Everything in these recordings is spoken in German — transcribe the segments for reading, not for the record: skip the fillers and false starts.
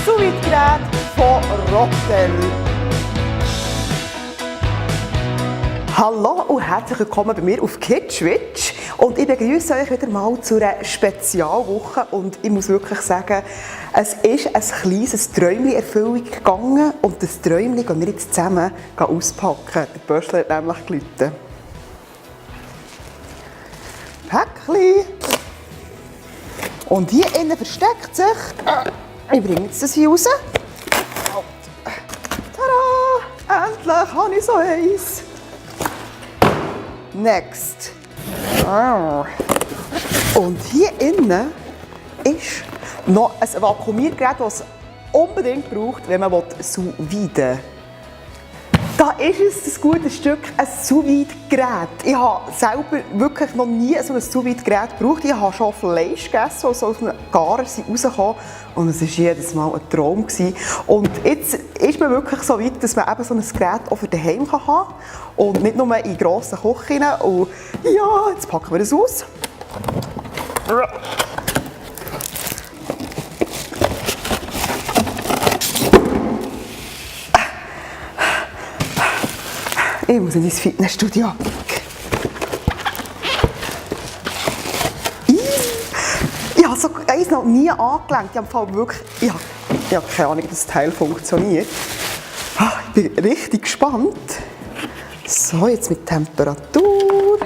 Sous-Vide-Gerät von Rotel. Hallo und herzlich willkommen bei mir auf KidsSwitch. Und ich begrüße euch wieder mal zu einer Spezialwoche. Und ich muss wirklich sagen, es ist ein kleines Träumchen Erfüllung gegangen. Und das Träumchen gehen wir jetzt zusammen auspacken. Der Böschler hat nämlich geläutet. Päckchen. Und hier innen versteckt sich, ich bringe jetzt das hier raus. Tada! Endlich habe ich so eins. Next. Und hier innen ist noch ein Vakuumiergerät, das es unbedingt braucht, wenn man sous vide. Da ist es, das gute Stück, ein Sous-Vide-Gerät. Ich habe selber wirklich noch nie so ein Sous-Vide-Gerät gebraucht. Ich habe schon Fleisch gegessen, das aus einem Garer rausgekommen. Und es war jedes Mal ein Traum. Und jetzt ist man wirklich so weit, dass man eben so ein Gerät auch für daheim haben kann. Und nicht nur in grossen Küchen. Und ja, jetzt packen wir das aus. Ich muss in dein Fitnessstudio. Ich habe so eins noch nie angelenkt. Ich habe wirklich, ich habe keine Ahnung, wie das Teil funktioniert. Ich bin richtig gespannt. So, jetzt mit Temperatur.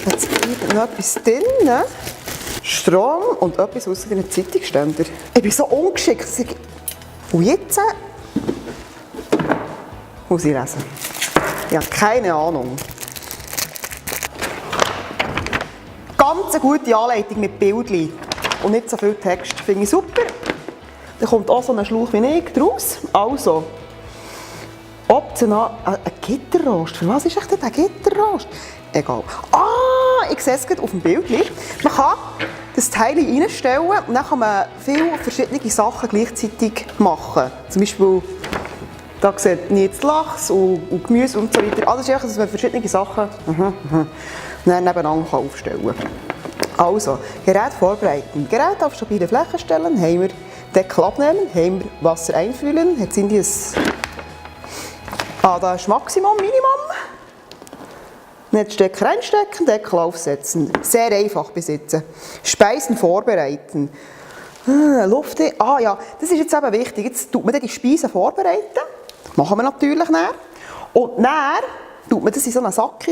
Jetzt ist noch etwas drin. Strom und etwas außer einem Zeitungsständer. Ich bin so ungeschickt. Und jetzt muss ich lesen. Ich habe keine Ahnung. Ganz eine gute Anleitung mit Bildchen und nicht so viel Text. Finde ich super. Da kommt auch so ein Schlauch wie ich draus. Also, optional ein Gitterrost. Für was ist echt ein Gitterrost? Egal. Ich sehe es gerade auf dem Bildchen. Man kann das Teil reinstellen und dann kann man viele verschiedene Sachen gleichzeitig machen. Zum Beispiel da sieht man jetzt Lachs und Gemüse und so weiter. Also ist einfach, dass man verschiedene Sachen nebeneinander aufstellen kann. Also, Gerät vorbereiten. Gerät auf stabile Fläche stellen. Haben wir Deckel abnehmen. Haben wir Wasser einfüllen. Jetzt sind die das ist Maximum, Minimum. Netzstecker reinstecken, Deckel aufsetzen. Sehr einfach besitzen. Speisen vorbereiten. Luft. Ja, das ist jetzt eben wichtig. Jetzt tut man die Speisen vorbereiten. Machen wir natürlich näher. Und näher tut man das in so einen Sack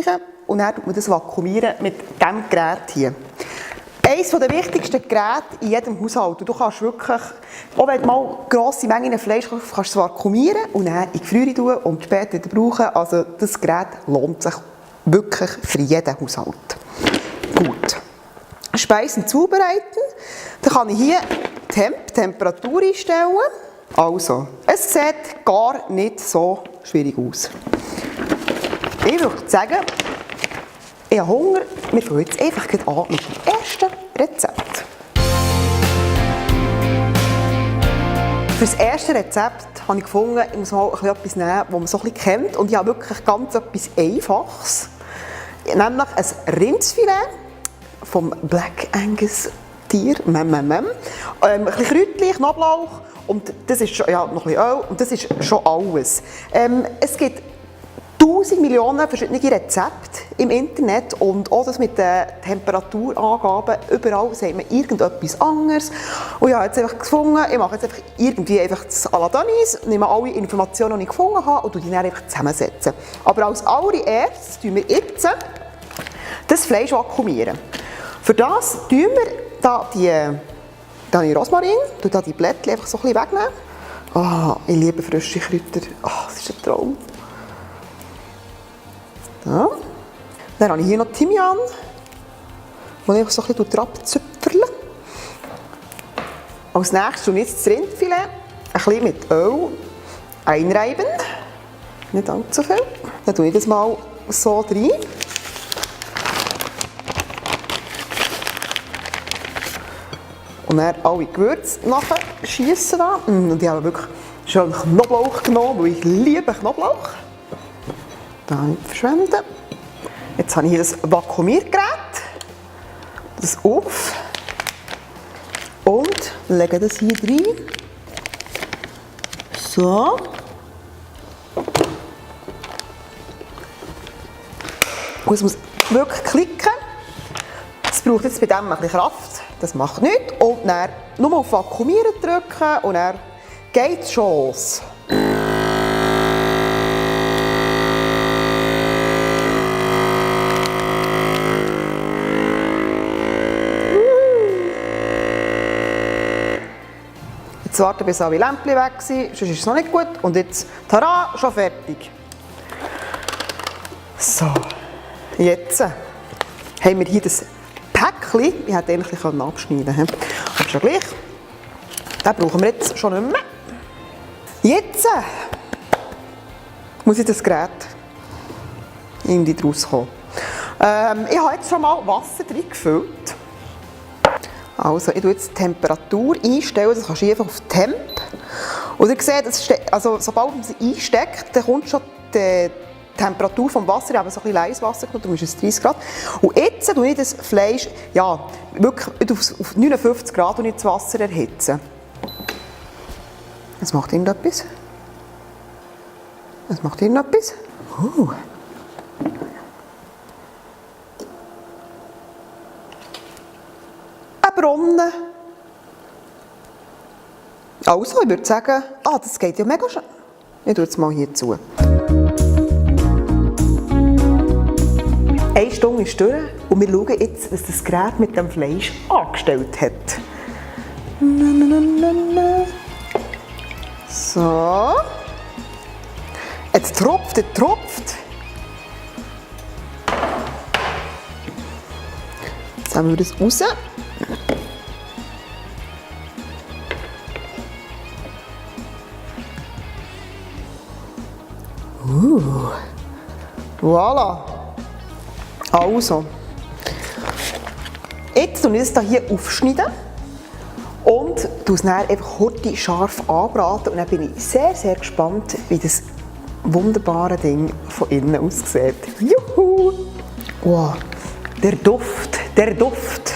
und dann tut man das vakuumieren mit diesem Gerät hier. Eines der wichtigsten Geräte in jedem Haushalt. Und du kannst wirklich, auch wenn du mal grosse Mengen Fleisch kaufst, kannst du es vakuumieren und dann in die Gefriere tun und später wieder brauchen. Also das Gerät lohnt sich wirklich für jeden Haushalt. Gut. Speisen zubereiten. Dann kann ich hier die Temperatur einstellen. Also, es sieht gar nicht so schwierig aus. Ich würde sagen, ich habe Hunger. Wir fangen jetzt einfach an mit dem ersten Rezept. Für das erste Rezept habe ich gefunden, ich muss mal etwas nehmen, das man so ein bisschen kennt. Und ich habe wirklich ganz etwas Einfaches. Nämlich ein Rindsfilet vom Black Angus Tier. Ein bisschen Kräutchen, Knoblauch. Und das ist schon, ja, noch ein bisschen Öl und das ist schon alles. Es gibt 1000 Millionen verschiedene Rezepte im Internet und auch das mit den Temperaturangaben. Überall sagt man irgendetwas anderes. Und ich habe jetzt einfach gefunden, ich mache jetzt einfach das à la Denise, nehme alle Informationen, die ich gefunden habe und die dann einfach zusammensetzen. Aber als allererstes tun wir jetzt das Fleisch vakuumieren. Für das tun wir da habe ich Rosmarin, die Blättchen einfach so ein bisschen wegnehmen. Ich liebe frische Kräuter. Das ist ein Traum. Ja. Dann habe ich hier noch Thymian, den ich so ein bisschen abzupferle. Als nächstes tue ich jetzt das Rindfilet ein bisschen mit Öl einreiben. Nicht allzu viel. Dann tue ich das mal so rein. Und dann alle Gewürze nachschiessen. Und ich habe wirklich schon Knoblauch genommen, weil ich liebe Knoblauch. Da habe ich verschwenden. Jetzt habe ich hier das Vakuumiergerät. Das auf. Und lege das hier rein. So. Und es muss wirklich klicken. Es braucht jetzt bei dem ein bisschen Kraft. Das macht nichts. Und dann nur auf Vakuumieren drücken und dann geht es schon los. Jetzt warten, bis alle Lämpchen weg sind, sonst ist es noch nicht gut. Und jetzt, tada, schon fertig. So, jetzt haben wir hier das Päckchen. Ich hätte eigentlich abschneiden können, aber schon gleich. Den brauchen wir jetzt schon nicht mehr. Jetzt muss ich das Gerät irgendwie draus kommen. Ich habe jetzt schon mal Wasser drin gefüllt. Also, ich stelle jetzt die Temperatur einstellen, das kannst du einfach auf Temp. Und ihr seht, also, sobald man sie einsteckt, dann kommt schon die Temperatur des Wassers, ich habe so ein bisschen leises Wasser genommen, darum ist es 30 Grad. Und jetzt erhitze ich das Fleisch, ja, wirklich auf 59 Grad und das Wasser erhitzen. Jetzt macht irgendetwas. Es macht irgendetwas. Ein Brunnen. Also, ich würde sagen, das geht ja mega schön. Ich tue es mal hier zu. 1 Stunde ist durch und wir schauen jetzt, was das Gerät mit dem Fleisch angestellt hat. So. Jetzt tropft, es tropft. Jetzt haben wir das raus. Voilà. Also. Jetzt tue ich es hier aufschneiden und tue es dann einfach kurz scharf anbraten. Und dann bin ich sehr, sehr gespannt, wie das wunderbare Ding von innen aussieht. Juhu! Wow, der Duft, der Duft!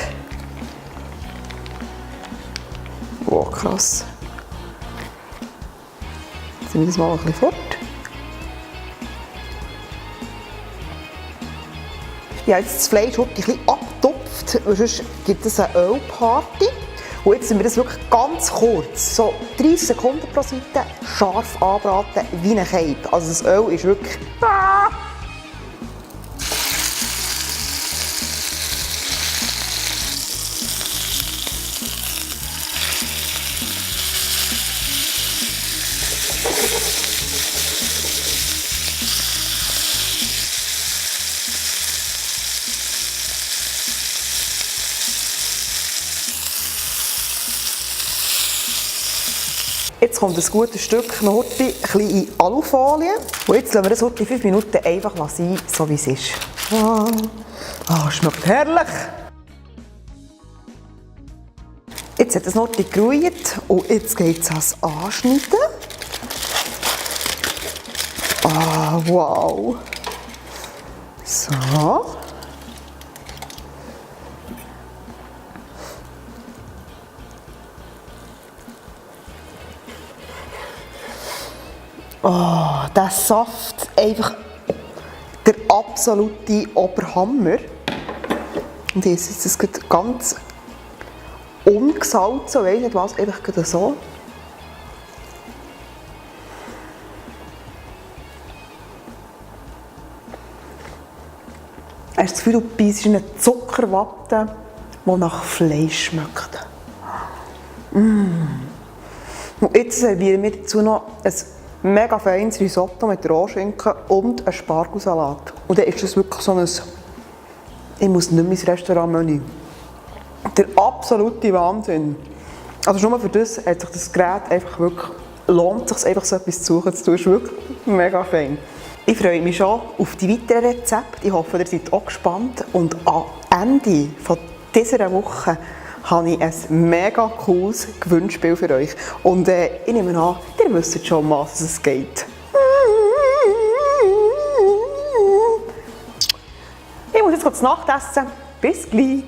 Wow, krass. Jetzt nehmen wir das mal ein bisschen fort. Ich habe jetzt das Fleisch ein bisschen abgetupft, weil sonst gibt es eine Ölparty. Und jetzt sind wir das wirklich ganz kurz, so 30 Sekunden pro Seite, scharf anbraten wie ein Cape. Also das Öl ist wirklich... Jetzt kommt ein gutes Stück noch ein bisschen in Alufolie. Und jetzt lassen wir das 5 Minuten einfach sein, so wie es ist. Schmeckt herrlich! Jetzt hat es noch geruht und jetzt geht es ans Anschneiden. Wow! So. Der Saft, einfach der absolute Oberhammer. Und jetzt ist es ganz ungesalzen, weiss nicht was, einfach so. Hast du das Gefühl, du beißt in eine Zuckerwatte, die nach Fleisch schmeckt. Und jetzt servieren wir dazu noch ein mega feines Risotto mit Rohschinken und einen Spargelsalat. Und dann ist das wirklich so ein... Ich muss nicht mehr ins Restaurantmenü. Der absolute Wahnsinn. Also schon mal für das hat sich das Gerät einfach wirklich... Lohnt sich einfach so etwas zu suchen zu tun. Das ist wirklich mega fein. Ich freue mich schon auf die weiteren Rezepte. Ich hoffe, ihr seid auch gespannt. Und am Ende dieser Woche habe ich ein mega cooles Gewinnspiel für euch. Und ich nehme an, ihr wisst schon mal, was es geht. Ich muss jetzt kurz Nacht essen. Bis gleich.